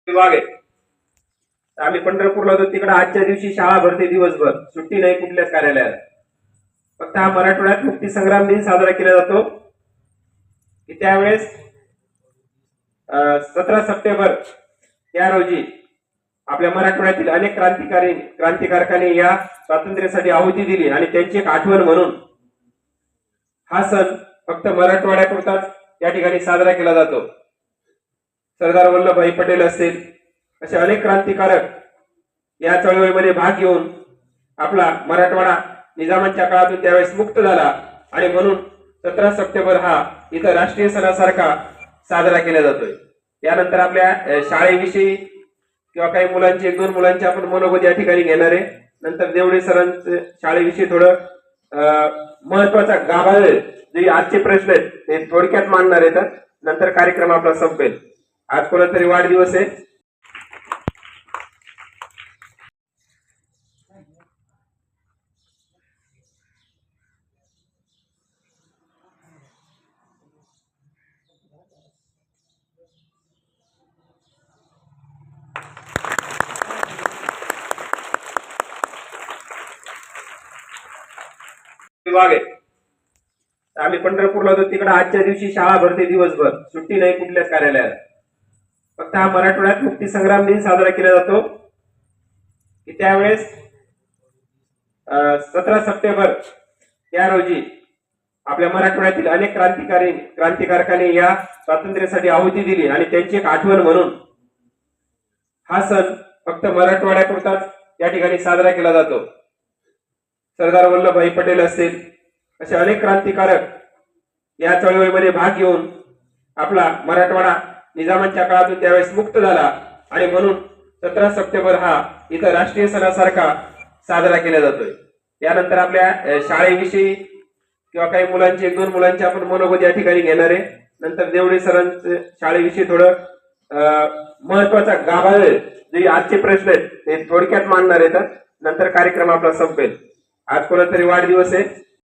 विभाग आहे. आम्ही पंढरपूरला होतो तिकडे आजच्या दिवशी शाळा भरते दिवसभर, सुट्टी नाही कुठल्याच कार्यालयात. फक्त हा मराठवाड्यात मुक्ती संग्राम दिन साजरा केला जातो की त्यावेळेस 17 सप्टेंबर या रोजी आपल्या मराठवाड्यातील अनेक क्रांतिकारकांनी या स्वातंत्र्यासाठी आहुती दिली आणि त्यांची एक आठवण म्हणून हा सण फक्त मराठवाड्यापुरताच या ठिकाणी साजरा केला जातो. सरदार वल्लभभाई पटेल असतील असे अनेक क्रांतिकारक या चळवळीमध्ये भाग घेऊन आपला मराठवाडा निजामांच्या काळातून त्यावेळेस मुक्त झाला आणि म्हणून 17 सप्टेंबर हा इथं राष्ट्रीय सणासारखा साजरा केला जातोय. यानंतर आपल्या शाळेविषयी किंवा काही मुलांची एक दोन मुलांची आपण मनोगत या ठिकाणी घेणार आहे. नंतर देवडे सरांचे शाळेविषयी थोडं महत्वाचा गाभा जे आजचे प्रश्न आहेत ते थोडक्यात मांडणार आहेत. नंतर कार्यक्रम आपला संपेल. आज कोणातरी वाढदिवस आहे. विभाग आहे. आम्ही पंढरपूरला होतो तिकडे आजच्या दिवशी शाळा भरते दिवसभर, सुट्टी नाही कुठल्याच कार्यालयात. फक्त हा मराठवाड्यात मुक्ती संग्राम दिन साजरा केला जातो की त्यावेळेस 17 सप्टेंबर या रोजी आपल्या मराठवाड्यातील अनेक क्रांतिकारकांनी या स्वातंत्र्यासाठी आहुती दिली आणि त्यांची एक आठवण म्हणून हा सण फक्त मराठवाड्यापुरताच या ठिकाणी साजरा केला जातो. सरदार वल्लभभाई पटेल असतील असे अनेक क्रांतिकारक या चळवळीमध्ये भाग घेऊन आपला मराठवाडा निजामांच्या काळातून त्यावेळेस मुक्त झाला आणि म्हणून 17 सप्टेंबर हा इथं राष्ट्रीय सणासारखा साजरा केला जातोय. यानंतर आपल्या शाळेविषयी किंवा काही मुलांची एक दोन मुलांची आपण मनोगत या ठिकाणी घेणार आहे. नंतर देवडे सरांचे शाळेविषयी थोडं महत्वाचा गाभा जे आजचे प्रश्न आहेत ते थोडक्यात मांडणार आहेत. नंतर कार्यक्रम आपला संपेल. आज कोणातरी वाढदिवस आहे.